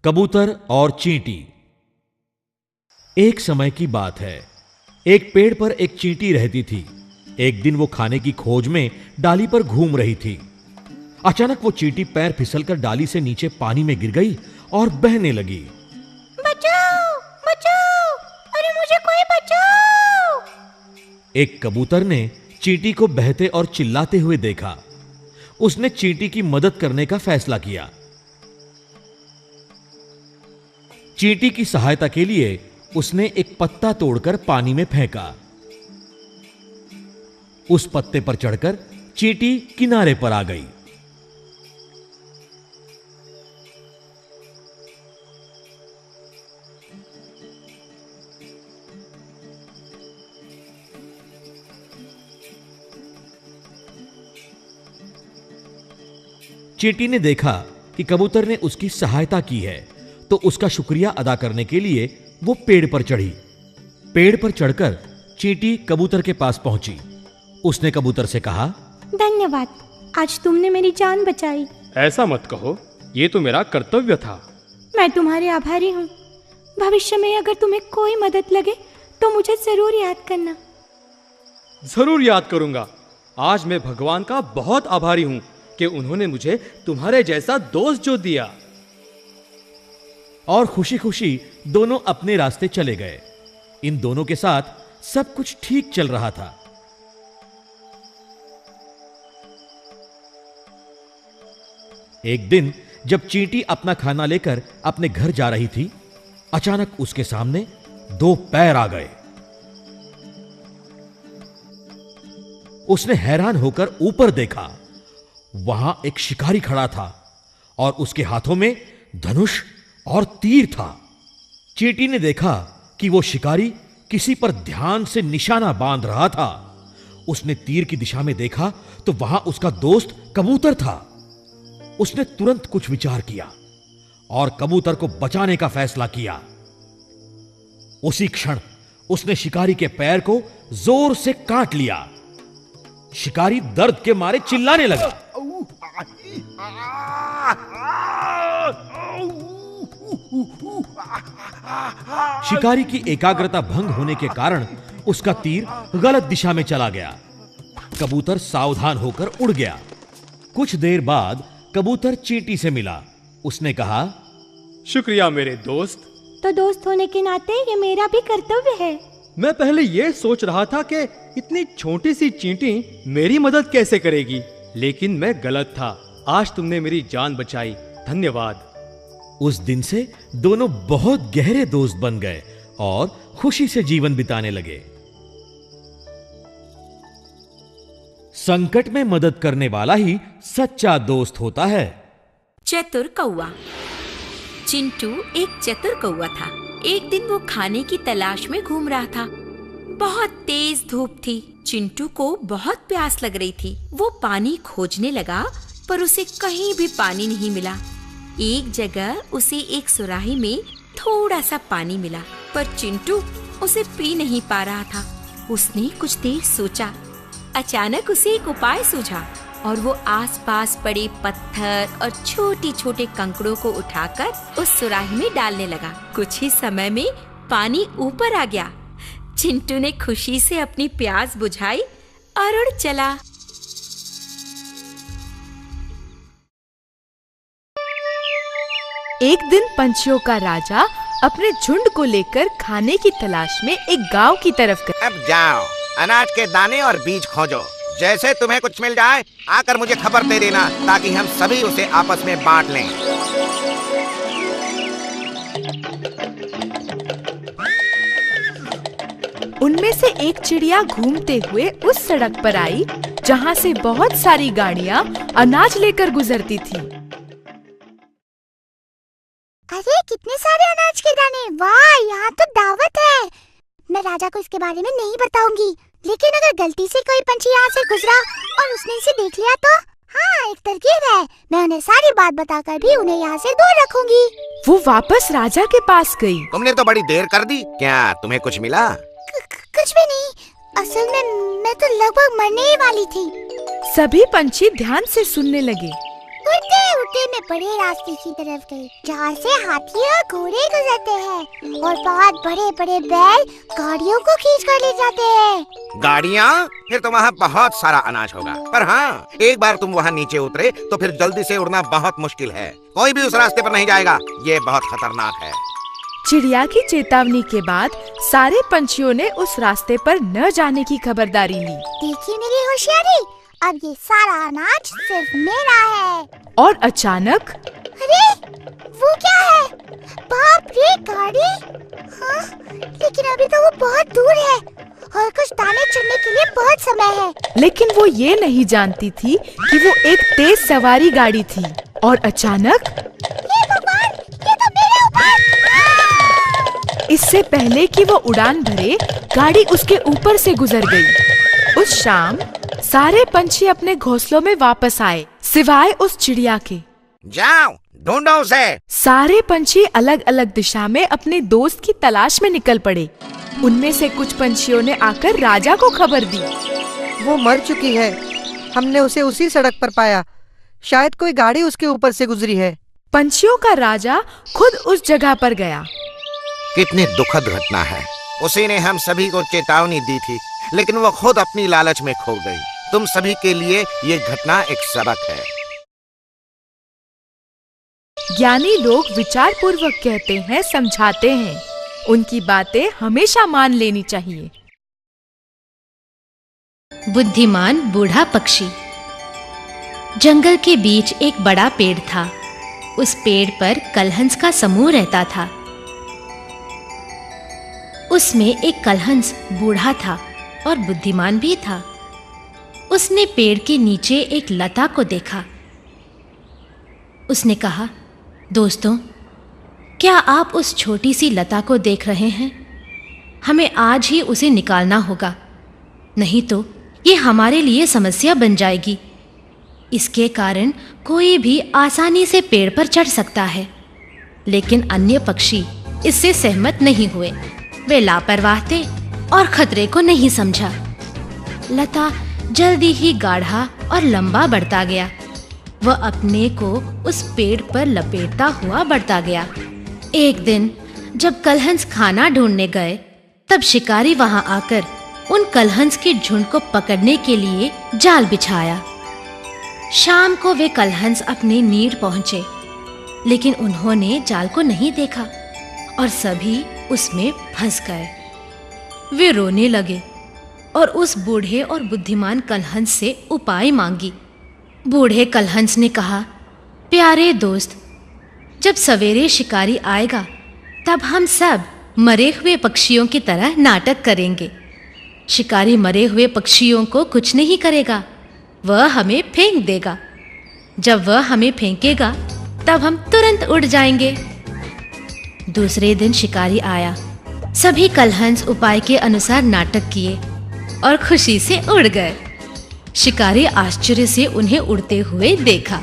कबूतर और चींटी। एक समय की बात है, एक पेड़ पर एक चींटी रहती थी। एक दिन वो खाने की खोज में डाली पर घूम रही थी। अचानक वो चींटी पैर फिसलकर डाली से नीचे पानी में गिर गई और बहने लगी। बचाओ बचाओ, अरे मुझे कोई बचाओ। एक कबूतर ने चींटी को बहते और चिल्लाते हुए देखा। उसने चींटी की मदद करने का फैसला किया। चींटी की सहायता के लिए उसने एक पत्ता तोड़कर पानी में फेंका। उस पत्ते पर चढ़कर चींटी किनारे पर आ गई। चींटी ने देखा कि कबूतर ने उसकी सहायता की है, तो उसका शुक्रिया अदा करने के लिए वो पेड़ पर चढ़ी। पेड़ पर चढ़कर चींटी कबूतर के पास पहुंची। उसने कबूतर से कहा, धन्यवाद, आज तुमने मेरी जान बचाई। ऐसा मत कहो, ये तो मेरा कर्तव्य था। मैं तुम्हारे आभारी हूँ। भविष्य में अगर तुम्हें कोई मदद लगे तो मुझे जरूर याद करना। जरूर याद करूंगा। आज मैं भगवान का बहुत आभारी हूँ कि उन्होंने मुझे तुम्हारे जैसा दोस्त जो दिया। और खुशी खुशी दोनों अपने रास्ते चले गए। इन दोनों के साथ सब कुछ ठीक चल रहा था। एक दिन जब चींटी अपना खाना लेकर अपने घर जा रही थी, अचानक उसके सामने दो पैर आ गए। उसने हैरान होकर ऊपर देखा। वहां एक शिकारी खड़ा था और उसके हाथों में धनुष और तीर था। चींटी ने देखा कि वो शिकारी किसी पर ध्यान से निशाना बांध रहा था। उसने तीर की दिशा में देखा तो वहां उसका दोस्त कबूतर था। उसने तुरंत कुछ विचार किया और कबूतर को बचाने का फैसला किया। उसी क्षण उसने शिकारी के पैर को जोर से काट लिया। शिकारी दर्द के मारे चिल्लाने लगा। शिकारी की एकाग्रता भंग होने के कारण उसका तीर गलत दिशा में चला गया। कबूतर सावधान होकर उड़ गया। कुछ देर बाद कबूतर चींटी से मिला। उसने कहा, शुक्रिया मेरे दोस्त। तो दोस्त होने के नाते ये मेरा भी कर्तव्य है। मैं पहले ये सोच रहा था कि इतनी छोटी सी चींटी मेरी मदद कैसे करेगी, लेकिन मैं गलत था। आज तुमने मेरी जान बचाई, धन्यवाद। उस दिन से दोनों बहुत गहरे दोस्त बन गए और खुशी से जीवन बिताने लगे। संकट में मदद करने वाला ही सच्चा दोस्त होता है। चतुर कौवा। चिंटू एक चतुर कौवा था। एक दिन वो खाने की तलाश में घूम रहा था। बहुत तेज धूप थी। चिंटू को बहुत प्यास लग रही थी। वो पानी खोजने लगा, पर उसे कहीं भी पानी नहीं मिला। एक जगह उसे एक सुराही में थोड़ा सा पानी मिला, पर चिंटू उसे पी नहीं पा रहा था। उसने कुछ देर सोचा। अचानक उसे एक उपाय सूझा और वो आसपास पड़े पत्थर और छोटे छोटे कंकड़ों को उठाकर उस सुराही में डालने लगा। कुछ ही समय में पानी ऊपर आ गया। चिंटू ने खुशी से अपनी प्यास बुझाई और उड़ चला। एक दिन पंछियों का राजा अपने झुंड को लेकर खाने की तलाश में एक गांव की तरफ गया। अब जाओ, अनाज के दाने और बीज खोजो। जैसे तुम्हें कुछ मिल जाए आकर मुझे खबर दे देना, ताकि हम सभी उसे आपस में बांट लें। उनमें से एक चिड़िया घूमते हुए उस सड़क पर आई जहाँ से बहुत सारी गाड़ियाँ अनाज लेकर गुजरती थी। अरे कितने सारे अनाज के दाने! वाह, यहाँ तो दावत है। मैं राजा को इसके बारे में नहीं बताऊंगी, लेकिन अगर गलती से कोई पंछी यहाँ से गुजरा और उसने इसे देख लिया तो हाँ, एक तरकीब है। मैं उन्हें सारी बात बताकर भी उन्हें यहाँ से दूर रखूंगी। वो वापस राजा के पास गई। तुमने तो बड़ी देर कर दी। क्या तुम्हें कुछ मिला? कुछ भी नहीं। असल में मैं तो लगभग मरने ही वाली थी। सभी पंछी ध्यान से सुनने लगे। उड़ते उड़ते मैं बड़े रास्ते की तरफ गई जहाँ से हाथी और घोड़े गुजरते हैं और बहुत बड़े बड़े बैल गाड़ियों को खींच कर ले जाते हैं। गाड़ियाँ? फिर तो वहाँ बहुत सारा अनाज होगा। पर हाँ, एक बार तुम वहाँ नीचे उतरे तो फिर जल्दी से उड़ना बहुत मुश्किल है। कोई भी उस रास्ते पर नहीं जाएगा, ये बहुत खतरनाक है। चिड़िया की चेतावनी के बाद सारे पंछियों ने उस रास्ते पर न जाने की खबरदारी ली। देखिए मेरी होशियारी, अब ये सारा अनाज सिर्फ मेरा है। और अचानक अरे वो क्या है? बाप रे, गाड़ी! हाँ, लेकिन अभी तो वो बहुत दूर है और कुछ दाने चुनने के लिए बहुत समय है। लेकिन वो ये नहीं जानती थी कि वो एक तेज सवारी गाड़ी थी। और अचानक ये भगवान, ये तो मेरे ऊपर! इससे पहले कि वो उड़ान भरे, गाड़ी उसके ऊपर से गुजर गई। उस शाम सारे पंछी अपने घोंसलों में वापस आए, सिवाय उस चिड़िया के। जाओ, ढूंढो उसे। सारे पंछी अलग अलग दिशा में अपने दोस्त की तलाश में निकल पड़े। उनमें से कुछ पंछियों ने आकर राजा को खबर दी। वो मर चुकी है, हमने उसे उसी सड़क पर पाया। शायद कोई गाड़ी उसके ऊपर से गुजरी है। पंछियों का राजा खुद उस जगह पर गया। कितनी दुखद घटना है। उसी ने हम सभी को चेतावनी दी थी, लेकिन वो खुद अपनी लालच में खो गई। तुम सभी के लिए ये घटना एक सबक है। ज्ञानी लोग विचार पूर्वक कहते हैं, समझाते हैं। उनकी बातें हमेशा मान लेनी चाहिए। बुद्धिमान बूढ़ा पक्षी। जंगल के बीच एक बड़ा पेड़ था। उस पेड़ पर कलहंस का समूह रहता था। उसमें एक कलहंस बूढ़ा था और बुद्धिमान भी था। उसने पेड़ के नीचे एक लता को देखा। उसने कहा, दोस्तों, क्या आप उस छोटी सी लता को देख रहे हैं? हमें आज ही उसे निकालना होगा, नहीं तो ये हमारे लिए समस्या बन जाएगी। इसके कारण कोई भी आसानी से पेड़ पर चढ़ सकता है। लेकिन अन्य पक्षी इससे सहमत नहीं हुए। वे लापरवाह थे और खतरे को नहीं समझा। लता जल्दी ही गाढ़ा और लंबा बढ़ता गया। वह अपने को उस पेड़ पर लपेटता हुआ बढ़ता गया। एक दिन जब कलहंस खाना ढूंढने गए, तब शिकारी वहां आकर उन कलहंस के झुंड को पकड़ने के लिए जाल बिछाया। शाम को वे कलहंस अपने नीड़ पहुंचे, लेकिन उन्होंने जाल को नहीं देखा और सभी उसमें फंस गए। वे रोने लगे और उस बूढ़े और बुद्धिमान कलहंस से उपाय मांगी। बूढ़े कलहंस ने कहा, प्यारे दोस्त, जब सवेरे शिकारी आएगा तब हम सब मरे हुए पक्षियों की तरह नाटक करेंगे। शिकारी मरे हुए पक्षियों को कुछ नहीं करेगा, वह हमें फेंक देगा। जब वह हमें फेंकेगा तब हम तुरंत उड़ जाएंगे। दूसरे दिन शिकारी आया। सभी कलहंस उपाय के अनुसार नाटक किए और खुशी से उड़ गए। शिकारी आश्चर्य से उन्हें उड़ते हुए देखा।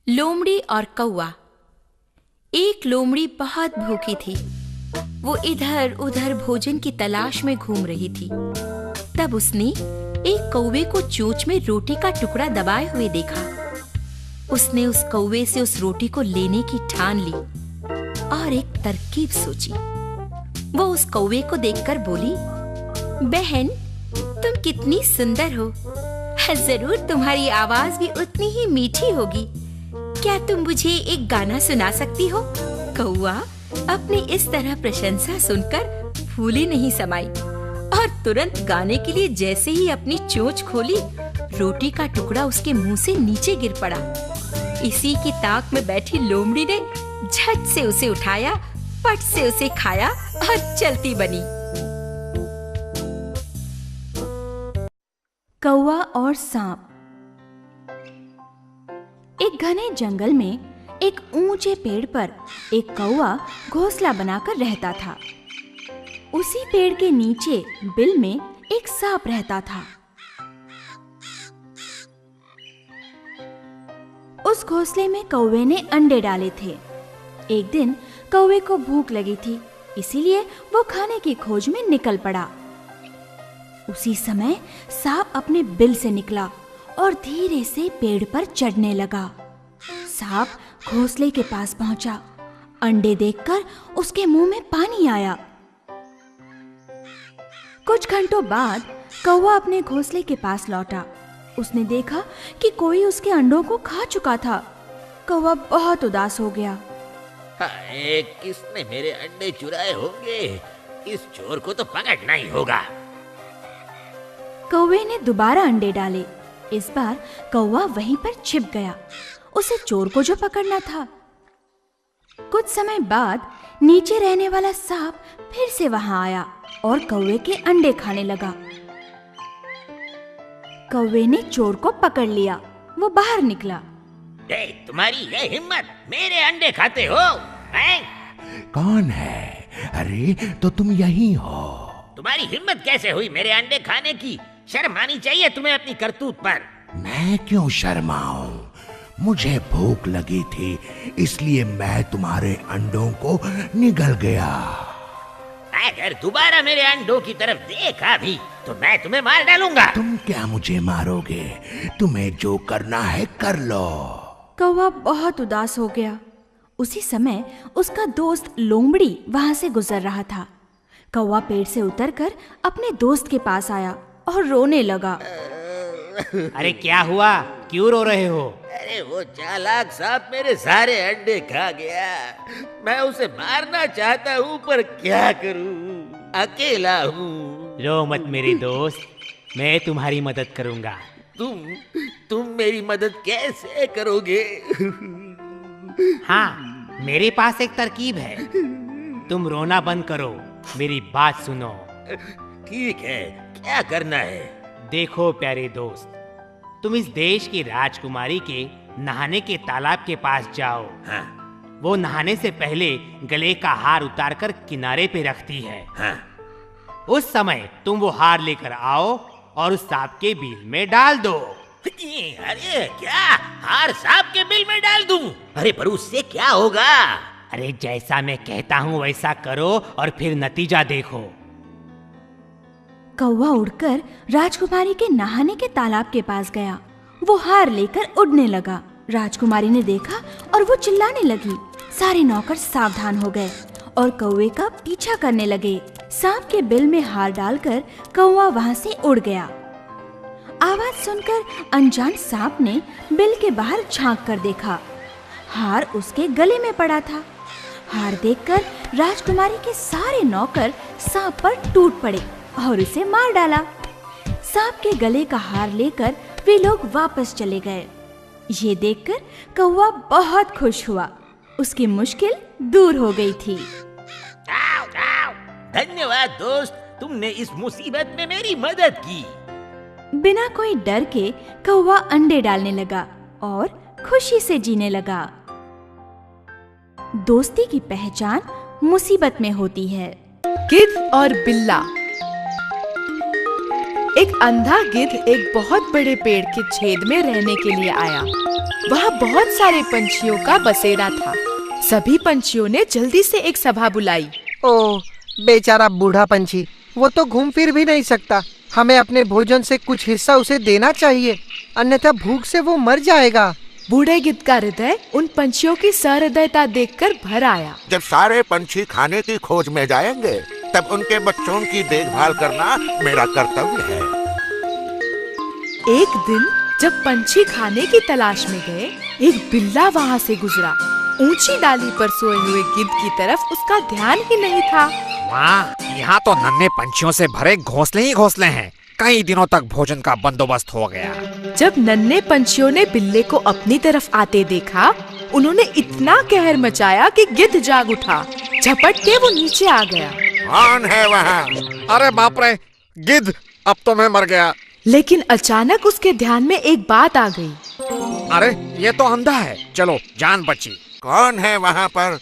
लोमड़ी और कौवा। एक लोमड़ी बहुत भूखी थी। वो इधर उधर भोजन की तलाश में घूम रही थी। तब उसने एक कौवे को चोंच में रोटी का टुकड़ा दबाए हुए देखा। उसने उस कौवे से उस रोटी को लेने की ठान ली और एक तरकीब सोची। वो उस कौवे को देखकर बोली, बहन, तुम कितनी सुंदर हो। जरूर तुम्हारी आवाज भी उतनी ही मीठी होगी। क्या तुम मुझे एक गाना सुना सकती हो? कौवा अपनी इस तरह प्रशंसा सुनकर फूली नहीं समाई और तुरंत गाने के लिए जैसे ही अपनी चोंच खोली, रोटी का टुकड़ा उसके मुंह से नीचे गिर पड़ा। इसी की ताक में बैठी लोमड़ी ने झट से उसे उठाया, पट से उसे खाया और चलती बनी। कौवा और सांप। एक घने जंगल में एक ऊंचे पेड़ पर एक कौवा घोंसला बनाकर रहता था। उसी पेड़ के नीचे बिल में एक सांप रहता था। उस घोंसले में कौवे ने अंडे डाले थे। एक दिन कौवे को भूख लगी थी, इसीलिए वो खाने की खोज में निकल पड़ा। उसी समय सांप अपने बिल से निकला और धीरे से पेड़ पर चढ़ने लगा। सांप घोंसले के पास पहुंचा। अंडे देखकर उसके मुंह में पानी आया। कुछ घंटों बाद कौवा अपने घोंसले के पास लौटा। उसने देखा कि कोई उसके अंडों को खा चुका था। कौवा बहुत उदास हो गया। हाय, किसने मेरे अंडे चुराए होंगे? इस चोर को तो पकड़ना ही होगा। कौवे ने दोबारा अंडे डाले। इस बार कौवा वहीं पर छिप गया। उसे चोर को जो पकड़ना था। कुछ समय बाद नीचे रहने वाला सांप फिर से वहां आया और कौवे के अंडे खाने लगा। कौवे ने चोर को पकड़ लिया। वो बाहर निकला। तुम्हारी ये हिम्मत, मेरे अंडे खाते हो? हैं? कौन है? अरे तो तुम यही हो। तुम्हारी हिम्मत कैसे हुई मेरे अंडे खाने की? शर्म आनी चाहिए तुम्हें अपनी करतूत पर। मैं क्यों शर्माऊं? मुझे भूख लगी थी, इसलिए मैं तुम्हारे अंडों को निगल गया। अगर दोबारा मेरे अंडों की तरफ देखा भी तो मैं तुम्हें मार डालूंगा। तुम क्या मुझे मारोगे? तुम्हें जो करना है कर लो। कौवा बहुत उदास हो गया। उसी समय उसका दोस्त लोमड़ी वहां से गुजर रहा था। कौवा पेड़ से उतरकर अपने दोस्त के पास आया और रोने लगा। अरे क्या हुआ? क्यों रो रहे हो? अरे वो चालाक सांप मेरे सारे अंडे खा गया। मैं उसे मारना चाहता हूँ पर क्या करूँ? अकेला हूँ। रो मत मेरे दोस्त, मैं तुम्हारी मदद करूँगा। तुम मेरी मदद कैसे करोगे? हाँ, मेरे पास एक तरकीब है। तुम रोना बंद करो, मेरी बात सुनो। ठीक है, क्या करना है? देखो प्यारे दोस्त, तुम इस देश की राजकुमारी के नहाने के तालाब के पास जाओ। हाँ। वो नहाने से पहले गले का हार उतारकर किनारे पे रखती है। हाँ। उस समय तुम वो हार लेकर आओ और उस सांप के बिल में डाल दो। अरे क्या हार सांप के बिल में डाल दूं? अरे पर उससे क्या होगा? अरे जैसा मैं कहता हूँ वैसा करो और फिर नतीजा देखो। कौवा उड़कर राजकुमारी के नहाने के तालाब के पास गया। वो हार लेकर उड़ने लगा। राजकुमारी ने देखा और वो चिल्लाने लगी। सारे नौकर सावधान हो गए और कौवे का पीछा करने लगे। सांप के बिल में हार डालकर कौवा वहां से उड़ गया। आवाज सुनकर अनजान सांप ने बिल के बाहर झांक कर देखा। हार उसके गले में पड़ा था। हार देखकर राजकुमारी के सारे नौकर सांप पर टूट पड़े और उसे मार डाला। सांप के गले का हार लेकर वे लोग वापस चले गए। ये देखकर कौवा बहुत खुश हुआ। उसकी मुश्किल दूर हो गई थी। धन्यवाद दोस्त, तुमने इस मुसीबत में मेरी मदद की। बिना कोई डर के कौवा अंडे डालने लगा और खुशी से जीने लगा। दोस्ती की पहचान मुसीबत में होती है। गिद्ध और बिल्ला। एक अंधा गिद्ध एक बहुत बड़े पेड़ के छेद में रहने के लिए आया। वहाँ बहुत सारे पंछियों का बसेरा था। सभी पंछियों ने जल्दी से एक सभा बुलाई। ओह, बेचारा बूढ़ा पंछी, वो तो घूम फिर भी नहीं सकता। हमें अपने भोजन से कुछ हिस्सा उसे देना चाहिए, अन्यथा भूख से वो मर जाएगा। बूढ़े गिद्ध का हृदय उन पंछियों की सहृदयता देखकर भर आया। जब सारे पंछी खाने की खोज में जाएंगे तब उनके बच्चों की देखभाल करना मेरा कर्तव्य है। एक दिन जब पंछी खाने की तलाश में गए, एक बिल्ला वहाँ से गुजरा। ऊंची डाली पर सोए हुए गिद्ध की तरफ उसका ध्यान ही नहीं था। वाह, यहाँ तो नन्हे पंछियों से भरे घोंसले ही घोंसले हैं। कई दिनों तक भोजन का बंदोबस्त हो गया। जब नन्हे पंछियों ने बिल्ले को अपनी तरफ आते देखा, उन्होंने इतना कहर मचाया कि गिद्ध जाग उठा। झपट के वो नीचे आ गया। कौन है वहाँ? अरे बाप रे, गिद्ध, अब तो मैं मर गया। लेकिन अचानक उसके ध्यान में एक बात आ गई। अरे ये तो अंधा है, चलो जान बची। कौन है वहाँ पर?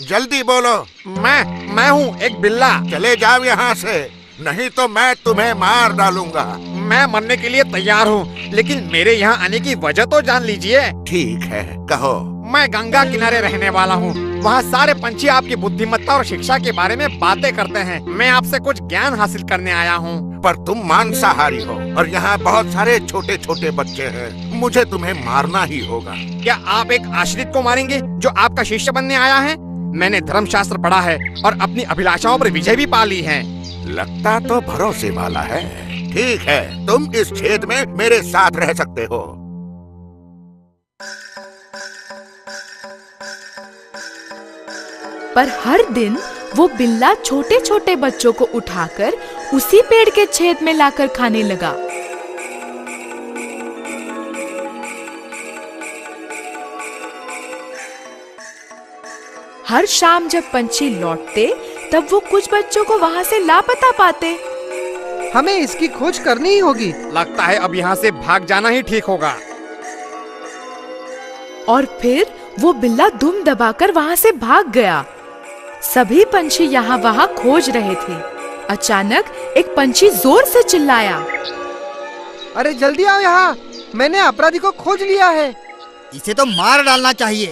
जल्दी बोलो। मैं हूँ एक बिल्ला। चले जाओ यहाँ से, नहीं तो मैं तुम्हें मार डालूंगा। मैं मरने के लिए तैयार हूँ, लेकिन मेरे यहाँ आने की वजह तो जान लीजिए। ठीक है, कहो मैं गंगा किनारे रहने वाला हूँ। वहाँ सारे पंछी आपकी बुद्धिमत्ता और शिक्षा के बारे में बातें करते हैं। मैं आपसे कुछ ज्ञान हासिल करने आया हूँ। पर तुम मांसाहारी हो और यहाँ बहुत सारे छोटे छोटे बच्चे हैं। मुझे तुम्हें मारना ही होगा। क्या आप एक आश्रित को मारेंगे जो आपका शिष्य बनने आया है? मैंने धर्मशास्त्र पढ़ा है और अपनी अभिलाषाओं पर विजय भी पा ली है। लगता तो भरोसे वाला है। ठीक है, तुम इस छेद में मेरे साथ रह सकते हो। पर हर दिन वो बिल्ला छोटे छोटे बच्चों को उठाकर उसी पेड़ के छेद में लाकर खाने लगा। हर शाम जब पंछी लौटते तब वो कुछ बच्चों को वहाँ से लापता पाते। हमें इसकी खोज करनी ही होगी। लगता है अब यहाँ से भाग जाना ही ठीक होगा। और फिर वो बिल्ला दुम दबाकर वहाँ से भाग गया। सभी पंछी यहाँ वहाँ खोज रहे थे। अचानक एक पंछी जोर से चिल्लाया, अरे जल्दी आओ यहाँ, मैंने अपराधी को खोज लिया है। इसे तो मार डालना चाहिए।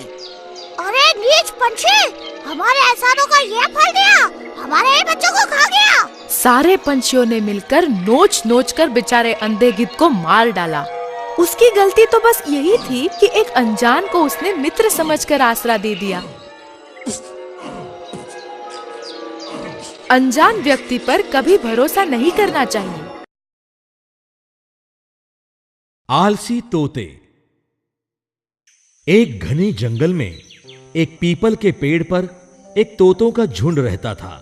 अरे नीच पंछी, हमारे एहसानों का ये फल दिया, हमारे ही बच्चों को खा गया। सारे पंछियों ने मिलकर नोच नोच कर बेचारे अंधे गिद्ध को मार डाला। उसकी गलती तो बस यही थी कि एक अनजान को उसने मित्र समझकर आसरा दे दिया। अनजान व्यक्ति पर कभी भरोसा नहीं करना चाहिए। आलसी तोते। एक घने जंगल में एक पीपल के पेड़ पर एक तोतों का झुंड रहता था।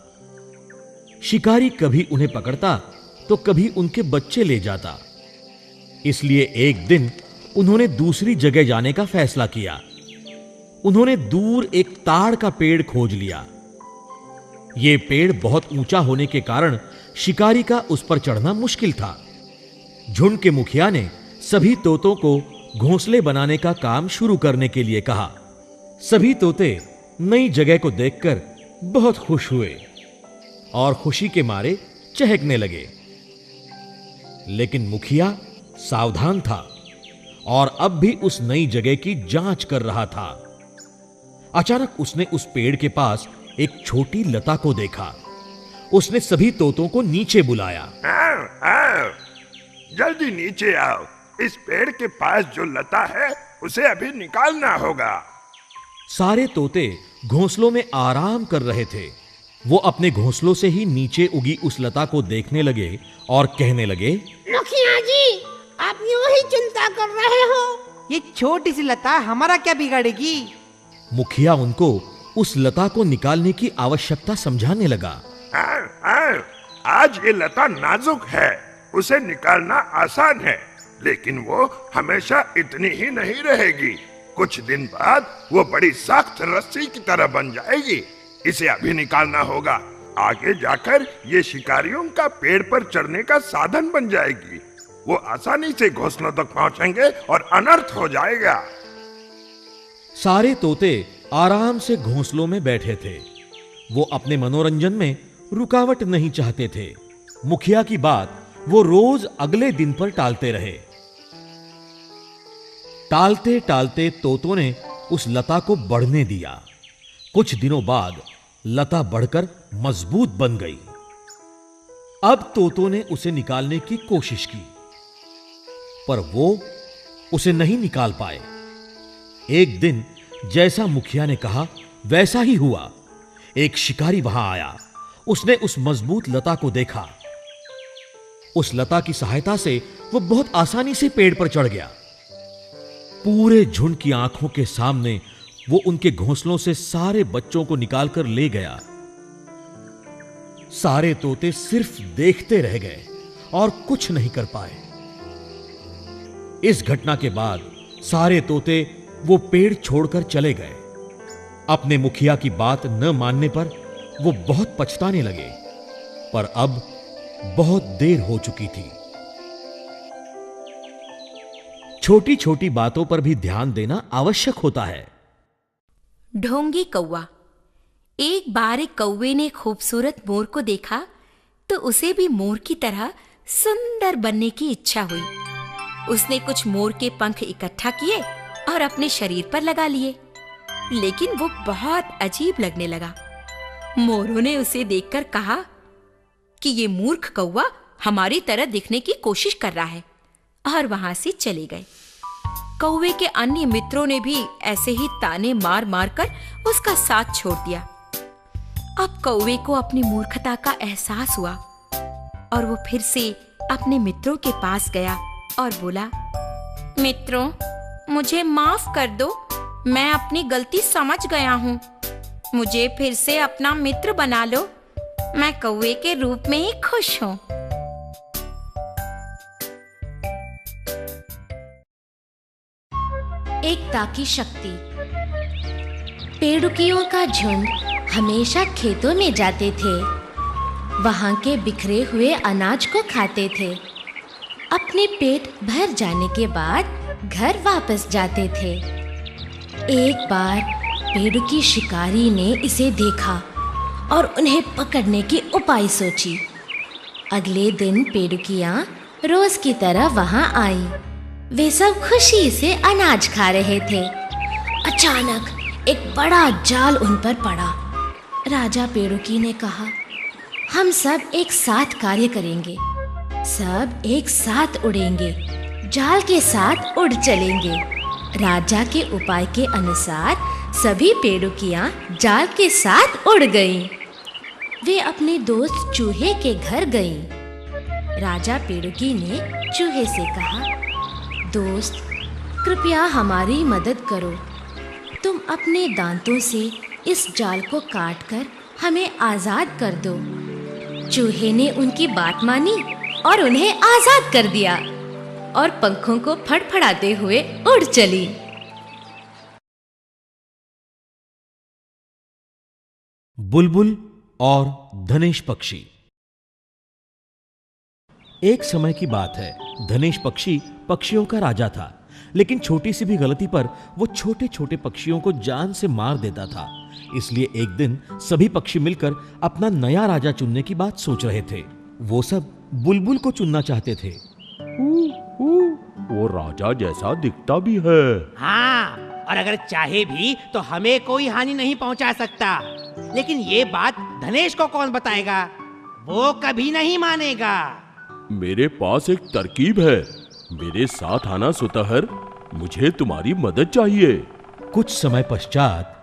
शिकारी कभी उन्हें पकड़ता तो कभी उनके बच्चे ले जाता। इसलिए एक दिन उन्होंने दूसरी जगह जाने का फैसला किया। उन्होंने दूर एक ताड़ का पेड़ खोज लिया। यह पेड़ बहुत ऊंचा होने के कारण शिकारी का उस पर चढ़ना मुश्किल था। झुंड के मुखिया ने सभी तोतों को घोंसले बनाने का काम शुरू करने के लिए कहा। सभी तोते नई जगह को देखकर बहुत खुश हुए और खुशी के मारे चहकने लगे। लेकिन मुखिया सावधान था और अब भी उस नई जगह की जांच कर रहा था। अचानक उसने उस पेड़ के पास एक छोटी लता को देखा। उसने सभी तोतों को नीचे बुलाया। आओ, आओ, जल्दी नीचे आओ। इस पेड़ के पास जो लता है उसे अभी निकालना होगा। सारे तोते घोंसलों में आराम कर रहे थे। वो अपने घोंसलों से ही नीचे उगी उस लता को देखने लगे और कहने लगे, मुखिया जी, आप यूं ही चिंता कर रहे हो। ये छोटी सी लता हमारा क्या बिगाड़ेगी? मुखिया उनको उस लता को निकालने की आवश्यकता समझाने लगा। आज ये लता नाजुक है, उसे निकालना आसान है, लेकिन वो हमेशा इतनी ही नहीं रहेगी। कुछ दिन बाद वो बड़ी सख्त रस्सी की तरह बन जाएगी। इसे अभी निकालना होगा। आगे जाकर ये शिकारियों का पेड़ पर चढ़ने का साधन बन जाएगी। वो आसानी से घोंसलों तक पहुंचेंगे और अनर्थ हो जाएगा। सारे तोते आराम से घोंसलों में बैठे थे। वो अपने मनोरंजन में रुकावट नहीं चाहते थे। मुखिया की बात वो रोज अगले दिन पर टालते रहे। टालते टालते तोतों ने उस लता को बढ़ने दिया। कुछ दिनों बाद लता बढ़कर मजबूत बन गई। अब तोतों ने उसे निकालने की कोशिश की, पर वो उसे नहीं निकाल पाए। एक दिन जैसा मुखिया ने कहा वैसा ही हुआ। एक शिकारी वहां आया। उसने उस मजबूत लता को देखा। उस लता की सहायता से वो बहुत आसानी से पेड़ पर चढ़ गया। पूरे झुंड की आंखों के सामने वो उनके घोंसलों से सारे बच्चों को निकालकर ले गया। सारे तोते सिर्फ देखते रह गए और कुछ नहीं कर पाए। इस घटना के बाद सारे तोते वो पेड़ छोड़कर चले गए। अपने मुखिया की बात न मानने पर वो बहुत पछताने लगे, पर अब बहुत देर हो चुकी थी। छोटी छोटी बातों पर भी ध्यान देना आवश्यक होता है। ढोंगी कौवा। एक बार एक कौवे ने खूबसूरत मोर को देखा तो उसे भी मोर की तरह सुंदर बनने की इच्छा हुई। उसने कुछ मोर के पंख इकट्ठा किए और अपने शरीर पर लगा लिए। लेकिन वो बहुत अजीब लगने लगा। मोरों ने उसे देखकर कहा कि ये मूर्ख कौवा हमारी तरह दिखने की कोशिश कर रहा है, और वहां से चले गए। कौवे के अन्य मित्रों ने भी ऐसे ही ताने मार मार कर उसका साथ छोड़ दिया। अब कौवे को अपनी मूर्खता का एहसास हुआ और वो फिर से अपने मित्रों के पास गया और बोला, मित्रों, मुझे माफ कर दो, मैं अपनी गलती समझ गया हूँ। मुझे फिर से अपना मित्र बना लो, मैं कौवे के रूप में ही खुश हूँ। एकता की शक्ति। पेड़ुकियों का झुंड हमेशा खेतों में जाते थे। वहां के बिखरे हुए अनाज को खाते थे। अपने पेट भर जाने के बाद घर वापस जाते थे। एक बार पेड़ुकी शिकारी ने इसे देखा और उन्हें पकड़ने की उपाय सोची। अगले दिन पेड़ुकियां रोज की तरह वहां आई। वे सब खुशी से अनाज खा रहे थे। अचानक एक बड़ा जाल उन पर पड़ा। राजा पेड़ुकी ने कहा, हम सब एक साथ कार्य करेंगे, सब एक साथ उड़ेंगे, जाल के साथ उड़ चलेंगे। राजा के उपाय के अनुसार सभी पेड़ुकियां जाल के साथ उड़ गईं। वे अपने दोस्त चूहे के घर गईं। राजा पेड़ुकी ने चूहे से कहा, दोस्त, कृपया हमारी मदद करो। तुम अपने दांतों से इस जाल को काटकर हमें आजाद कर दो। चूहे ने उनकी बात मानी और उन्हें आजाद कर दिया और पंखों को फड़फड़ाते हुए उड़ चली। बुलबुल और धनेश पक्षी। एक समय की बात है, धनेश पक्षी पक्षियों का राजा था, लेकिन छोटी सी भी गलती पर वो छोटे छोटे पक्षियों को जान से मार देता था। इसलिए एक दिन सभी पक्षी मिलकर अपना नया राजा चुनने की बात सोच रहे थे। वो सब बुलबुल को चुनना चाहते थे। वो राजा जैसा दिखता भी है। हाँ, और अगर चाहे भी तो हमें कोई हानि नहीं पहुंचा सकता। लेकिन ये बात धनेश को कौन बताएगा? वो कभी नहीं मानेगा। मेरे पास एक तरकीब है। मेरे साथ आना सुतहर, मुझे तुम्हारी मदद चाहिए। कुछ समय पश्चात,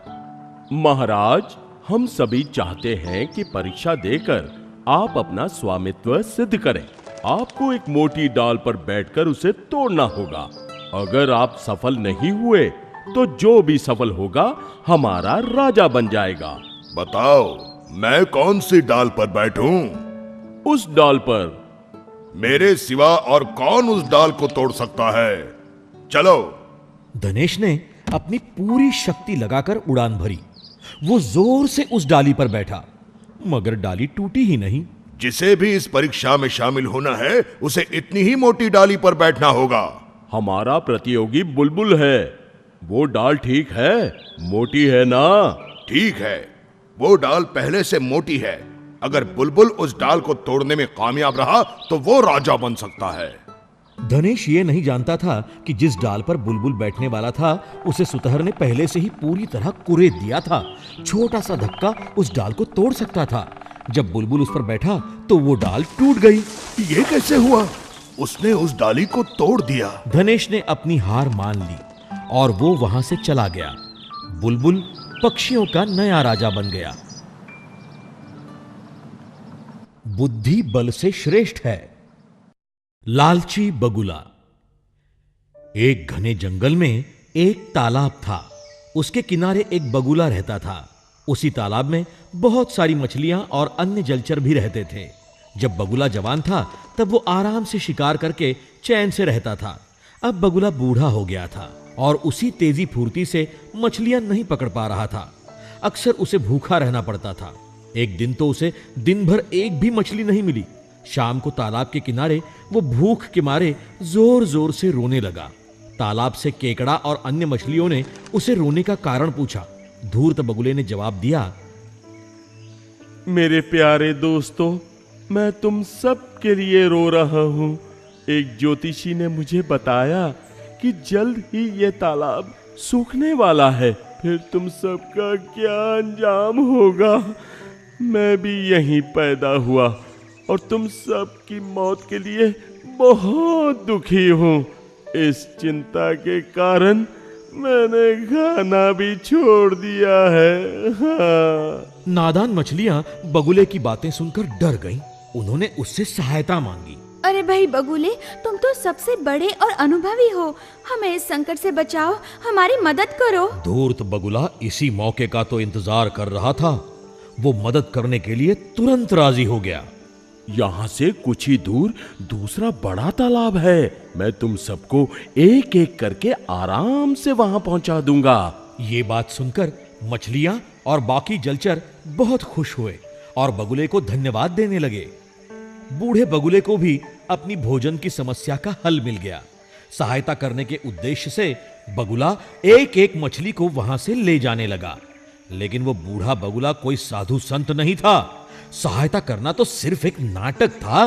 महाराज, हम सभी चाहते हैं कि परीक्षा देकर आप अपना स्वामित्व सिद्ध करें। आपको एक मोटी डाल पर बैठकर उसे तोड़ना होगा। अगर आप सफल नहीं हुए तो जो भी सफल होगा हमारा राजा बन जाएगा। बताओ, मैं कौन सी डाल पर बैठूं? उस डाल पर। मेरे सिवा और कौन उस डाल को तोड़ सकता है? चलो। धनेश ने अपनी पूरी शक्ति लगाकर उड़ान भरी। वो जोर से उस डाली पर बैठा, मगर डाली टूटी ही नहीं। जिसे भी इस परीक्षा में शामिल होना है, उसे इतनी ही मोटी डाली पर बैठना होगा। हमारा प्रतियोगी बुलबुल है। वो डाल ठीक है, मोटी है ना? ठीक है, वो डाल पहले से मोटी है। अगर बुलबुल उस डाल को तोड़ने में कामयाब रहा तो वो राजा बन सकता है। धनेश ये नहीं जानता था कि जिस डाल पर बुलबुल बैठने वाला था, उसे सुतहर ने पहले से ही पूरी तरह कुरेद दिया था। छोटा सा धक्का उस डाल को तोड़ सकता था। जब बुलबुल उस पर बैठा तो वो डाल टूट गई। ये कैसे हुआ? उसने उस डाली को तोड़ दिया। धनेश ने अपनी हार मान ली और वो वहां से चला गया। बुलबुल पक्षियों का नया राजा बन गया। बुद्धि बल से श्रेष्ठ है। लालची बगुला। एक घने जंगल में एक तालाब था। उसके किनारे एक बगुला रहता था। उसी तालाब में बहुत सारी मछलियां और अन्य जलचर भी रहते थे। जब बगुला जवान था तब वो आराम से शिकार करके चैन से रहता था। अब बगुला बूढ़ा हो गया था और उसी तेजी फुर्ती से मछलियां नहीं पकड़ पा रहा था। अक्सर उसे भूखा रहना पड़ता था। एक दिन तो उसे दिन भर एक भी मछली नहीं मिली। शाम को तालाब के किनारे वो भूख के मारे जोर जोर से रोने लगा। तालाब से केकड़ा और अन्य मछलियों ने उसे रोने का कारण पूछा। धूर्त बगुले ने जवाब दिया, मेरे प्यारे दोस्तों, मैं तुम सब के लिए रो रहा हूं। एक ज्योतिषी ने मुझे बताया कि जल्द ही ये तालाब सूखने वाला है। फिर तुम सबका क्या अंजाम होगा। मैं भी यहीं पैदा हुआ और तुम सबकी मौत के लिए बहुत दुखी हूँ। इस चिंता के कारण मैंने खाना भी छोड़ दिया है। हाँ। नादान मछलियां बगुले की बातें सुनकर डर गईं। उन्होंने उससे सहायता मांगी। अरे भाई बगुले, तुम तो सबसे बड़े और अनुभवी हो, हमें इस संकट से बचाओ, हमारी मदद करो। धूर्त बगुला इसी मौके का तो इंतजार कर रहा था। वो मदद करने के लिए तुरंत राजी हो गया। यहाँ से कुछ ही दूर दूसरा बड़ा तालाब है। मैं तुम सबको एक एक करके आराम से वहां पहुंचा दूंगा। ये बात सुनकर मछलियां और बाकी जलचर बहुत खुश हुए और बगुले को धन्यवाद देने लगे। बूढ़े बगुले को भी अपनी भोजन की समस्या का हल मिल गया। सहायता करने के उद्देश्य से बगुला एक एक मछली को वहां से ले जाने लगा। लेकिन वो बूढ़ा बगुला कोई साधु संत नहीं था। सहायता करना तो सिर्फ एक नाटक था।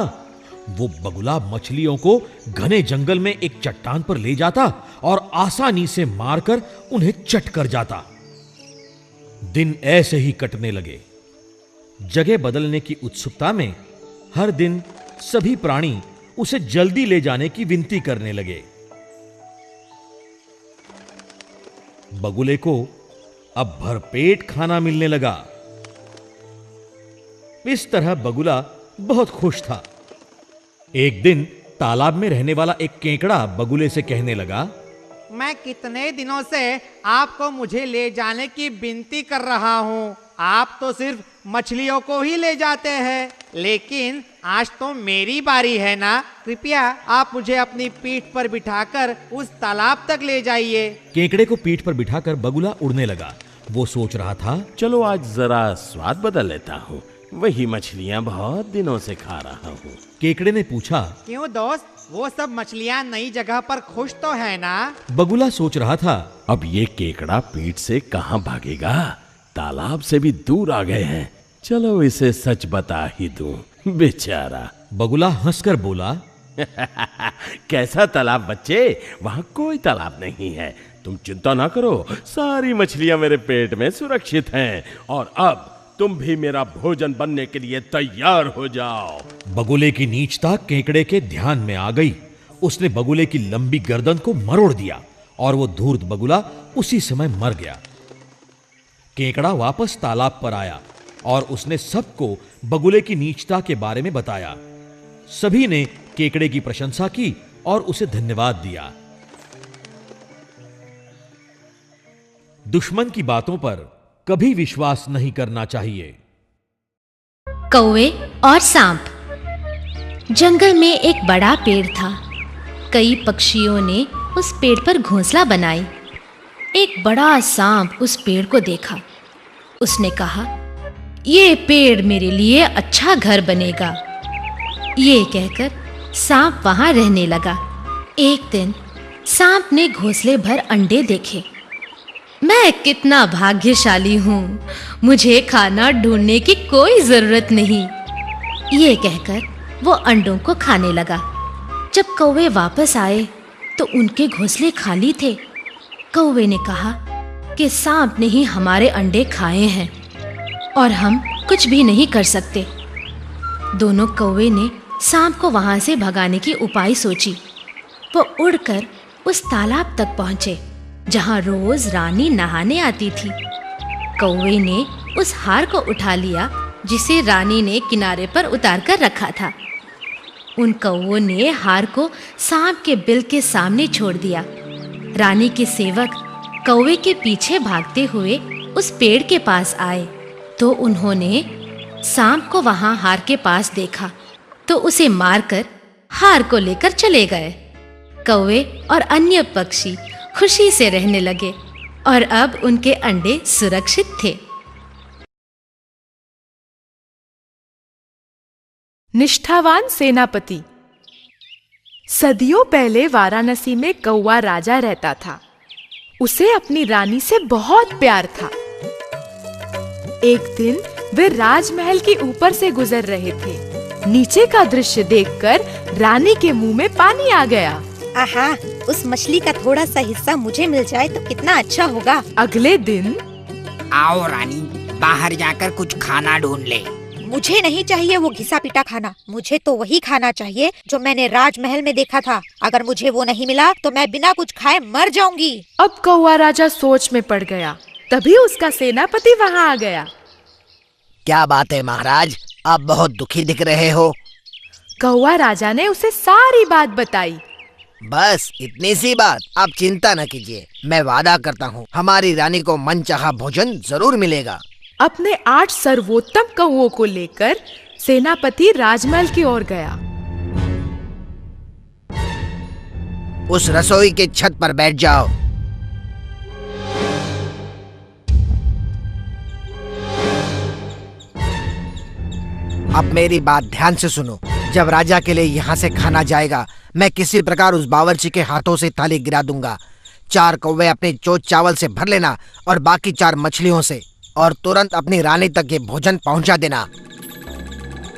वो बगुला मछलियों को घने जंगल में एक चट्टान पर ले जाता और आसानी से मारकर उन्हें चट कर जाता। दिन ऐसे ही कटने लगे। जगह बदलने की उत्सुकता में हर दिन सभी प्राणी उसे जल्दी ले जाने की विनती करने लगे। बगुले को अब भरपेट खाना मिलने लगा। इस तरह बगुला बहुत खुश था। एक दिन तालाब में रहने वाला एक केकड़ा बगुले से कहने लगा, मैं कितने दिनों से आपको मुझे ले जाने की विनती कर रहा हूँ। आप तो सिर्फ मछलियों को ही ले जाते हैं, लेकिन आज तो मेरी बारी है ना। कृपया आप मुझे अपनी पीठ पर बिठाकर उस तालाब तक ले जाइए। केकड़े को पीठ पर बिठाकर बगुला उड़ने लगा। वो सोच रहा था, चलो आज जरा स्वाद बदल लेता हूँ। वही मछलियाँ बहुत दिनों से खा रहा हूँ। केकड़े ने पूछा, क्यों दोस्त, वो सब मछलियाँ नई जगह पर खुश तो है ना? बगुला सोच रहा था, अब ये केकड़ा पीठ से कहाँ भागेगा। तालाब से भी दूर आ गए हैं। चलो इसे सच बता ही दूं। बेचारा। बगुला हंसकर बोला, कैसा तालाब बच्चे, वहाँ कोई तालाब नहीं है। तुम चिंता ना करो, सारी मछलियाँ मेरे पेट में सुरक्षित हैं और अब तुम भी मेरा भोजन बनने के लिए तैयार हो जाओ। बगुले की नीचता केकड़े के ध्यान में आ गई। उसने बगुले की लंबी गर्दन को मरोड़ दिया और वो धूर्त बगुला उसी समय मर गया। केकड़ा वापस तालाब पर आया और उसने सबको बगुले की नीचता के बारे में बताया। सभी ने केकड़े की प्रशंसा की और उसे धन्यवाद दिया। दुश्मन की बातों पर कभी विश्वास नहीं करना चाहिए। कौवे और सांप। जंगल में एक बड़ा पेड़ था। कई पक्षियों ने उस पेड़ पर घोंसला बनाई। एक बड़ा सांप उस पेड़ को देखा। उसने कहा, ये पेड़ मेरे लिए अच्छा घर बनेगा। ये कहकर सांप वहां रहने लगा। एक दिन सांप ने घोंसले भर अंडे देखे। मैं कितना भाग्यशाली हूँ, मुझे खाना ढूंढने की कोई जरूरत नहीं। ये कहकर वो अंडों को खाने लगा। जब कौवे वापस आए तो उनके घोंसले खाली थे। कौवे ने कहा कि सांप ने ही हमारे अंडे खाए हैं और हम कुछ भी नहीं कर सकते। दोनों कौवे ने सांप को वहां से भगाने की उपाय सोची। वो उड़कर उस तालाब तक पहुंचे जहां रोज रानी नहाने आती थी। कौवे ने उस हार को उठा लिया जिसे रानी ने किनारे पर उतार कर रखा था। उन कौवों ने हार को सांप के बिल के सामने छोड़ दिया। रानी के सेवक कौवे के पीछे भागते हुए उस पेड़ के पास आए तो उन्होंने सांप को वहां हार के पास देखा तो उसे मारकर हार को लेकर चले गए। कौवे और अन्य पक्षी खुशी से रहने लगे और अब उनके अंडे सुरक्षित थे। निष्ठावान सेनापति। सदियों पहले वाराणसी में कौवा राजा रहता था। उसे अपनी रानी से बहुत प्यार था। एक दिन वे राजमहल के ऊपर से गुजर रहे थे। नीचे का दृश्य देखकर रानी के मुंह में पानी आ गया। आहा, उस मछली का थोड़ा सा हिस्सा मुझे मिल जाए तो कितना अच्छा होगा। अगले दिन आओ रानी, बाहर जाकर कुछ खाना ढूंढ ले। मुझे नहीं चाहिए वो घिसा पिटा खाना, मुझे तो वही खाना चाहिए जो मैंने राजमहल में देखा था। अगर मुझे वो नहीं मिला तो मैं बिना कुछ खाए मर जाऊंगी। अब कौवा राजा सोच में पड़ गया। तभी उसका सेनापति वहाँ आ गया। क्या बात है महाराज, आप बहुत दुखी दिख रहे हो। कौवा राजा ने उसे सारी बात बताई। बस इतनी सी बात, आप चिंता न कीजिए, मैं वादा करता हूँ हमारी रानी को मनचाहा भोजन जरूर मिलेगा। अपने 8 सर्वोत्तम कौवों को लेकर सेनापति राजमहल की ओर गया। उस रसोई के छत पर बैठ जाओ। अब मेरी बात ध्यान से सुनो। जब राजा के लिए यहाँ से खाना जाएगा, मैं किसी प्रकार उस बावर्ची के हाथों से थाली गिरा दूंगा। 4 कौवे अपने चोच चावल से भर लेना और बाकी 4 मछलियों से, और तुरंत अपनी रानी तक ये भोजन पहुंचा देना।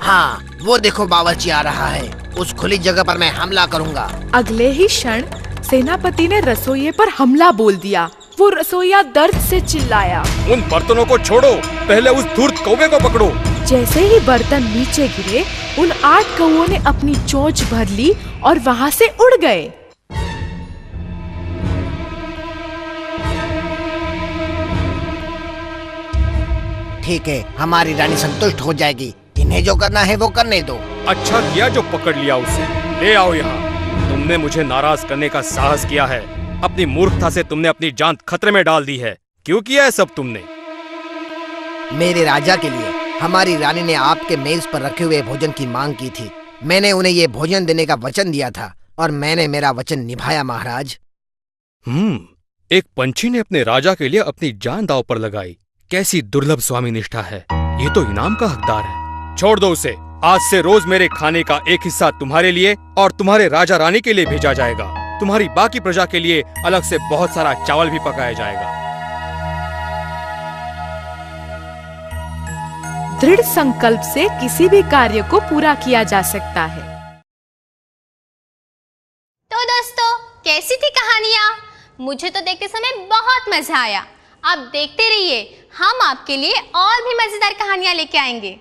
हाँ, वो देखो बावर्ची आ रहा है। उस खुली जगह पर मैं हमला करूंगा। अगले ही क्षण सेनापति ने रसोइये पर हमला बोल दिया। वो रसोइया दर्द से चिल्लाया, उन बर्तनों को छोड़ो, पहले उस धूर्त कौवे को पकड़ो। जैसे ही बर्तन नीचे गिरे, उन 8 कौवों ने अपनी चोंच भर ली और वहाँ से उड़ गए। ठीक है, हमारी रानी संतुष्ट हो जाएगी। इन्हें जो करना है वो करने दो। अच्छा किया जो पकड़ लिया उसे। ले आओ यहाँ। तुमने मुझे नाराज करने का साहस किया है। अपनी मूर्खता से तुमने अपनी जान खतरे में डाल दी है। क्यों किया है सब तुमने? मेरे राजा के लिए हमारी रानी ने आपके मेज पर रखे हुए भोजन की मांग की थी। मैंने उन्हें ये भोजन देने का वचन दिया था और मैंने मेरा वचन निभाया महाराज। एक पंछी ने अपने राजा के लिए अपनी जान दांव पर लगाई। कैसी दुर्लभ स्वामी निष्ठा है। ये तो इनाम का हकदार है। छोड़ दो उसे। आज से रोज मेरे खाने का एक हिस्सा तुम्हारे लिए और तुम्हारे राजा रानी के लिए भेजा जाएगा। तुम्हारी बाकी प्रजा के लिए अलग से बहुत सारा चावल भी पकाया जाएगा। दृढ़ संकल्प से किसी भी कार्य को पूरा किया जा सकता है। तो दोस्तों, कैसी थी कहानियाँ? मुझे तो देखते समय बहुत मजा आया। आप देखते रहिए, हम आपके लिए और भी मजेदार कहानियां लेके आएंगे।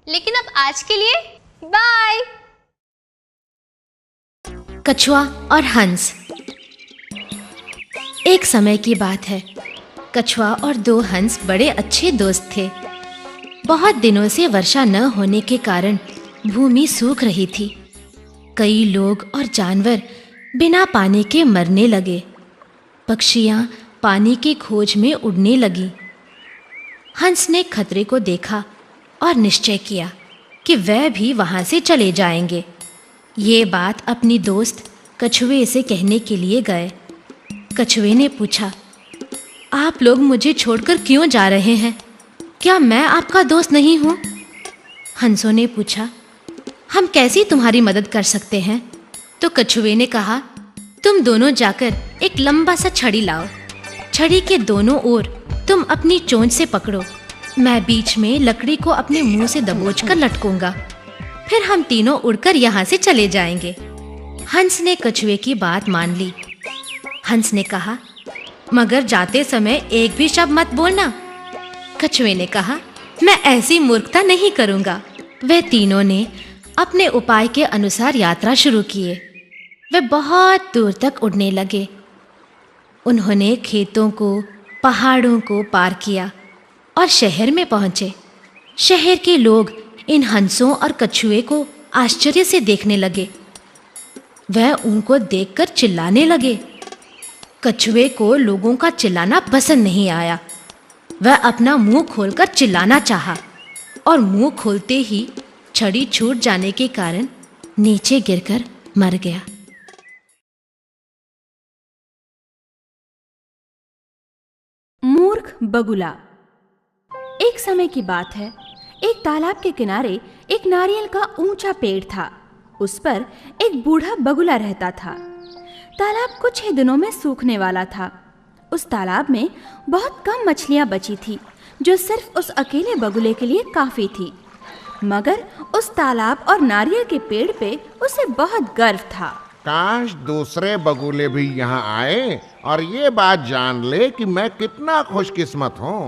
लेकिन अब आज के लिए बाय। कछुआ और हंस। एक समय की बात है। कछुआ और 2 हंस बड़े अच्छे दोस्त थे। बहुत दिनों से वर्षा न होने के कारण भूमि सूख रही थी। कई लोग और जानवर बिना पानी के मरने लगे। पक्षियां पानी की खोज में उड़ने लगी। हंस ने खतरे को देखा और निश्चय किया कि वह भी वहां से चले जाएंगे। ये बात अपनी दोस्त कछुए से कहने के लिए गए। कछुए ने पूछा, आप लोग मुझे छोड़कर क्यों जा रहे हैं? क्या मैं आपका दोस्त नहीं हूँ? हंसों ने पूछा, हम कैसी तुम्हारी मदद कर सकते हैं? तो कछुए ने कहा, तुम दोनों जाकर एक लंबा सा छड़ी लाओ। छड़ी के दोनों ओर तुम अपनी चोंच से पकड़ो। मैं बीच में लकड़ी को अपने मुंह से दबोचकर लटकूंगा। फिर हम तीनों उड़कर यहाँ से चले जाएंगे। हंस ने कछुए की बात मान ली। हंस ने कहा, मगर जाते समय एक भी शब्द मत बोलना। कछुए ने कहा, मैं ऐसी मूर्खता नहीं करूँगा। वे तीनों ने अपने उपाय के अनुसार यात्रा शुरू किए। वे बहुत दूर तक उड़ने लगे। उन्होंने खेतों को, पहाड़ों को पार किया और शहर में पहुँचे। शहर के लोग इन हंसों और कछुए को आश्चर्य से देखने लगे। वह उनको देखकर चिल्लाने लगे। कछुए को लोगों का चिल्लाना पसंद नहीं आया। वह अपना मुंह खोलकर चिल्लाना चाहा और मुंह खोलते ही छड़ी छूट जाने के कारण नीचे गिरकर मर गया। मूर्ख बगुला। एक समय की बात है। एक तालाब के किनारे एक नारियल का ऊंचा पेड़ था। उस पर एक बूढ़ा बगुला रहता था। तालाब कुछ ही दिनों में सूखने वाला था। उस तालाब में बहुत कम मछलियां बची थी, जो सिर्फ उस अकेले बगुले के लिए काफी थी। मगर उस तालाब और नारियल के पेड़ पे उसे बहुत गर्व था। काश दूसरे बगुले भी यहाँ आए और ये बात जान ले कि मैं कितना खुशकिस्मत हूँ।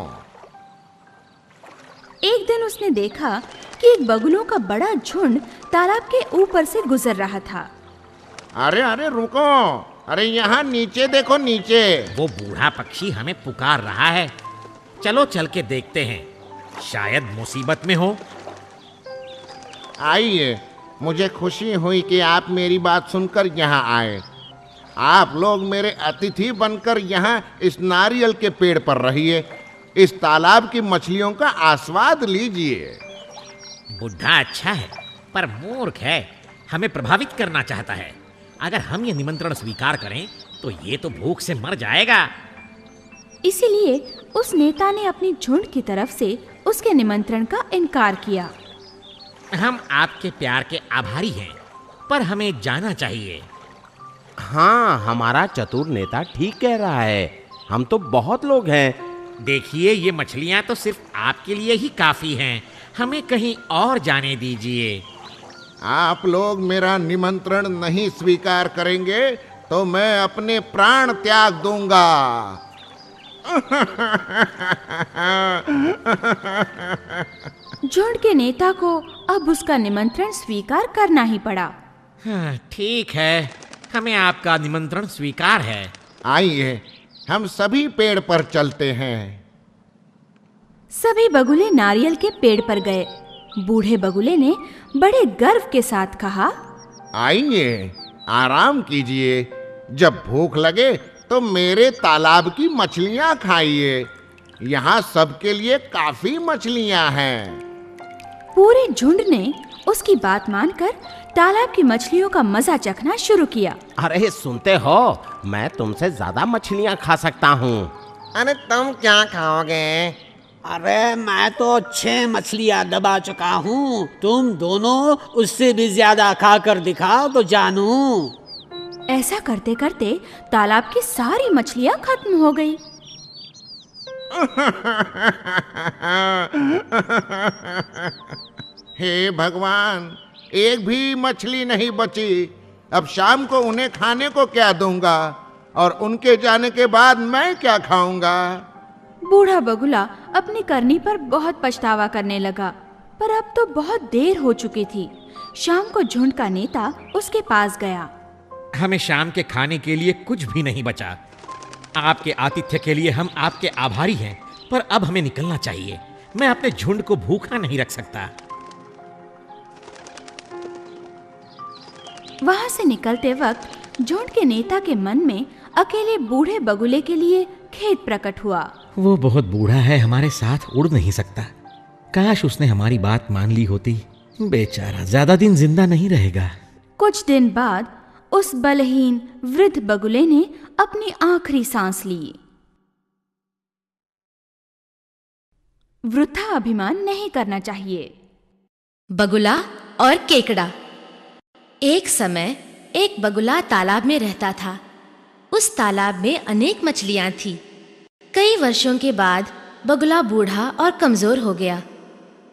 एक दिन उसने देखा कि एक बगुलों का बड़ा झुंड तालाब के ऊपर से गुजर रहा था। अरे अरे रुको, अरे यहाँ नीचे देखो, नीचे। वो बूढ़ा पक्षी हमें पुकार रहा है, चलो चल के देखते हैं, शायद मुसीबत में हो। आइए, मुझे खुशी हुई कि आप मेरी बात सुनकर यहाँ आए। आप लोग मेरे अतिथि बनकर यहाँ इस नारियल के पेड़ पर रहिए, इस तालाब की मछलियों का आस्वाद लीजिए। बुढ़ा अच्छा है पर मूर्ख है, हमें प्रभावित करना चाहता है। अगर हम ये निमंत्रण स्वीकार करें तो ये तो भूख से मर जाएगा। इसीलिए उस नेता ने अपनी झुंड की तरफ से उसके निमंत्रण का इनकार किया। हम आपके प्यार के आभारी हैं, पर हमें जाना चाहिए। हाँ, हमारा चतुर नेता ठीक कह रहा है, हम तो बहुत लोग हैं। देखिए, ये मछलियाँ तो सिर्फ आपके लिए ही काफी हैं, हमें कहीं और जाने दीजिए। आप लोग मेरा निमंत्रण नहीं स्वीकार करेंगे तो मैं अपने प्राण त्याग दूंगा। झुंड के नेता को अब उसका निमंत्रण स्वीकार करना ही पड़ा। हाँ, ठीक है, हमें आपका निमंत्रण स्वीकार है। आइए, हम सभी पेड़ पर चलते हैं। सभी बगुले नारियल के पेड़ पर गए। बूढ़े बगुले ने बड़े गर्व के साथ कहा, आइए, आराम कीजिए, जब भूख लगे तो मेरे तालाब की मछलियाँ खाइए, यहाँ सबके लिए काफी मछलियाँ हैं। पूरे झुंड ने उसकी बात मानकर तालाब की मछलियों का मजा चखना शुरू किया। अरे सुनते हो, मैं तुमसे ज्यादा मछलियाँ खा सकता हूँ। अरे तुम क्या खाओगे? अरे मैं तो 6 मछलियाँ दबा चुका हूँ, तुम दोनों उससे भी ज्यादा खाकर दिखाओ तो जानूं। ऐसा करते करते तालाब की सारी मछलियाँ खत्म हो गई। हे भगवान, एक भी मछली नहीं बची। अब शाम को उन्हें खाने को क्या दूंगा और उनके जाने के बाद मैं क्या खाऊंगा? बूढ़ा बगुला अपनी करनी पर बहुत पछतावा करने लगा, पर अब तो बहुत देर हो चुकी थी। शाम को झुंड का नेता उसके पास गया। हमें शाम के खाने के लिए कुछ भी नहीं बचा। आपके आतिथ्य के लिए हम आपके आभारी हैं, पर अब हमें निकलना चाहिए। मैं अपने झुंड को भूखा नहीं रख सकता। वहां से निकलते वक्त झुंड के नेता के मन में अकेले बूढ़े बगुले के लिए खेद प्रकट हुआ। वो बहुत बूढ़ा है, हमारे साथ उड़ नहीं सकता। काश उसने हमारी बात मान ली होती। बेचारा ज्यादा दिन जिंदा नहीं रहेगा। कुछ दिन बाद उस बलहीन वृद्ध बगुले ने अपनी आखिरी सांस ली। वृथा अभिमान नहीं करना चाहिए। बगुला और केकड़ा। एक समय एक बगुला तालाब में रहता था। उस तालाब में अनेक मछलियां थीं। कई वर्षों के बाद बगुला बूढ़ा और कमजोर हो गया।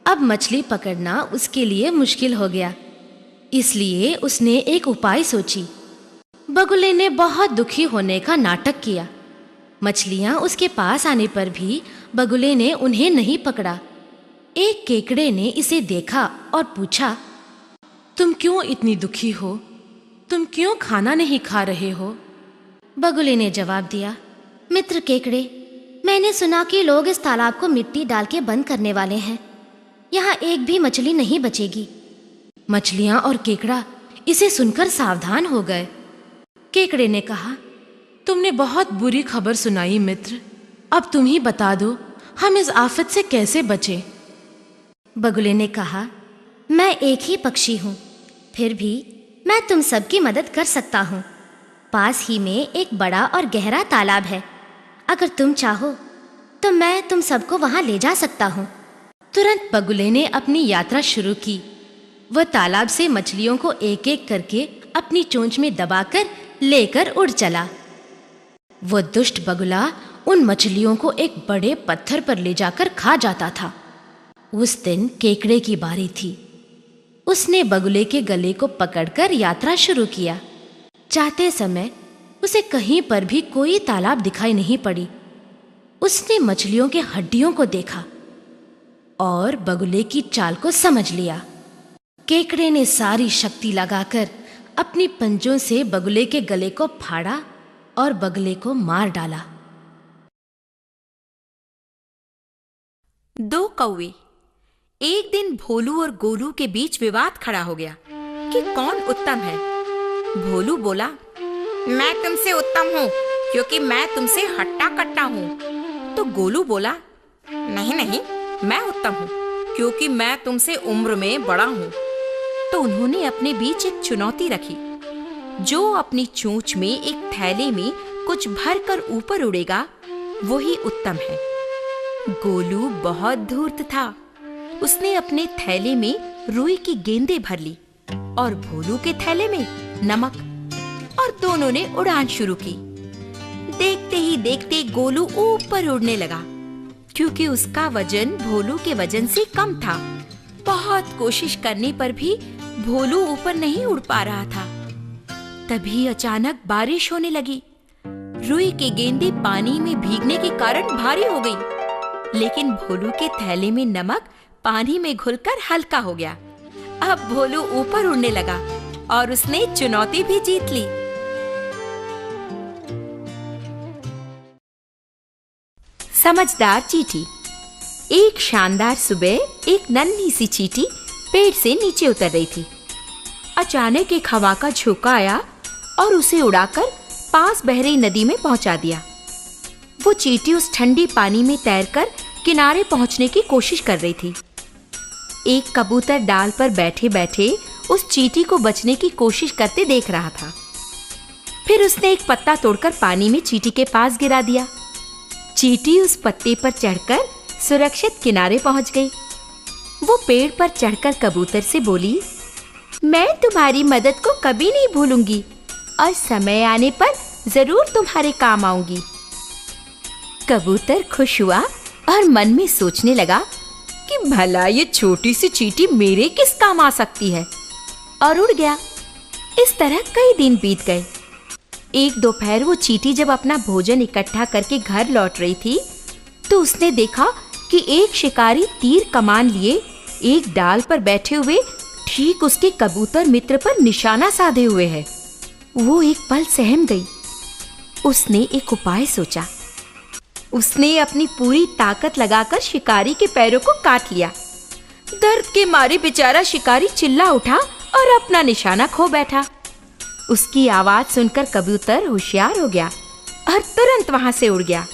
अब मछली पकड़ना उसके लिए मुश्किल हो गया। इसलिए उसने एक उपाय सोची। बगुले ने बहुत दुखी होने का नाटक किया। मछलियां उसके पास आने पर भी बगुले ने उन्हें नहीं पकड़ा। एक केकड़े ने इसे देखा और पूछा, तुम क्यों इतनी दुखी हो? तुम क्यों खाना नहीं खा रहे हो? बगुले ने जवाब दिया, मित्र केकड़े, मैंने सुना कि लोग इस तालाब को मिट्टी डाल के बंद करने वाले हैं। यहाँ एक भी मछली नहीं बचेगी। मछलियाँ और केकड़ा इसे सुनकर सावधान हो गए। केकड़े ने कहा, तुमने बहुत बुरी खबर सुनाई मित्र। अब तुम ही बता दो, हम इस आफत से कैसे बचें? बगुले ने कहा, मैं एक ही पक्षी हूँ, फिर भी मैं तुम सबकी मदद कर सकता हूँ। पास ही में एक बड़ा और गहरा तालाब है। अगर तुम चाहो तो मैं तुम सबको वहाँ ले जा सकता हूँ। तुरंत बगुले ने अपनी यात्रा शुरू की। वह तालाब से मछलियों को एक एक करके अपनी चोंच में दबाकर लेकर उड़ चला। वो दुष्ट बगुला उन मछलियों को एक बड़े पत्थर पर ले जाकर खा जाता था। उस दिन केकड़े की बारी थी। उसने बगुले के गले को पकड़कर यात्रा शुरू किया। जाते समय उसे कहीं पर भी कोई तालाब दिखाई नहीं पड़ी। उसने मछलियों के हड्डियों को देखा और बगुले की चाल को समझ लिया। केकड़े ने सारी शक्ति लगाकर अपनी पंजों से बगुले के गले को फाड़ा और बगुले को मार डाला। दो कौवे। एक दिन भोलू और गोलू के बीच विवाद खड़ा हो गया कि कौन उत्तम है। भोलू बोला, मैं तुमसे उत्तम हूँ क्योंकि मैं तुमसे हट्टा कट्टा हूँ। तो गोलू बोला, नहीं नहीं, मैं उत्तम हूँ क्योंकि मैं तुमसे उम्र में बड़ा हूँ। तो उन्होंने अपने बीच एक चुनौती रखी। जो अपनी चोंच में एक थैले में कुछ भर कर ऊपर उड़ेगा वही उत्तम है। गोलू बहुत धूर्त था। उसने अपने थैले में रुई की गेंदें भर ली और भोलू के थैले में नमक, और दोनों ने उड़ान शुरू की। देखते ही देखते गोलू ऊपर उड़ने लगा क्योंकि उसका वजन भोलू के वजन से कम था। बहुत कोशिश करने पर भी भोलू ऊपर नहीं उड़ पा रहा था। तभी अचानक बारिश होने लगी। रुई की गेंदें पानी में भीगने के कारण भारी हो गई, लेकिन भोलू के थैले में नमक पानी में घुलकर हल्का हो गया। अब भोलू ऊपर उड़ने लगा और उसने चुनौती भी जीत ली। समझदार चींटी। एक शानदार सुबह एक नन्ही सी चींटी पेड़ से नीचे उतर रही थी। अचानक एक हवा का झोंका आया और उसे उड़ाकर पास बह रही नदी में पहुंचा दिया। वो चींटी उस ठंडी पानी में तैरकर किनारे पहुंचने की कोशिश कर रही थी। एक कबूतर डाल पर बैठे बैठे उस चींटी को बचने की कोशिश करते देख रहा था। फिर उसने एक पत्ता तोड़कर पानी में चींटी के पास गिरा दिया। चींटी उस पत्ते पर चढ़कर सुरक्षित किनारे पहुंच गई। वो पेड़ पर चढ़कर कबूतर से बोली, मैं तुम्हारी मदद को कभी नहीं भूलूंगी और समय आने पर जरूर तुम्हारे काम आऊंगी। कबूतर खुश हुआ और मन में सोचने लगा कि भला ये छोटी सी चींटी मेरे किस काम आ सकती है, और उड़ गया। इस तरह कई दिन बीत गए। एक दोपहर वो चींटी जब अपना भोजन इकट्ठा करके घर लौट रही थी तो उसने देखा कि एक शिकारी तीर कमान लिए एक डाल पर बैठे हुए ठीक उसके कबूतर मित्र पर निशाना साधे हुए है। वो एक पल सहम गई। उसने एक उपाय सोचा। उसने अपनी पूरी ताकत लगाकर शिकारी के पैरों को काट लिया। दर्द के मारे बेचारा शिकारी चिल्ला उठा और अपना निशाना खो बैठा। उसकी आवाज सुनकर कबूतर होशियार हो गया और तुरंत वहां से उड़ गया।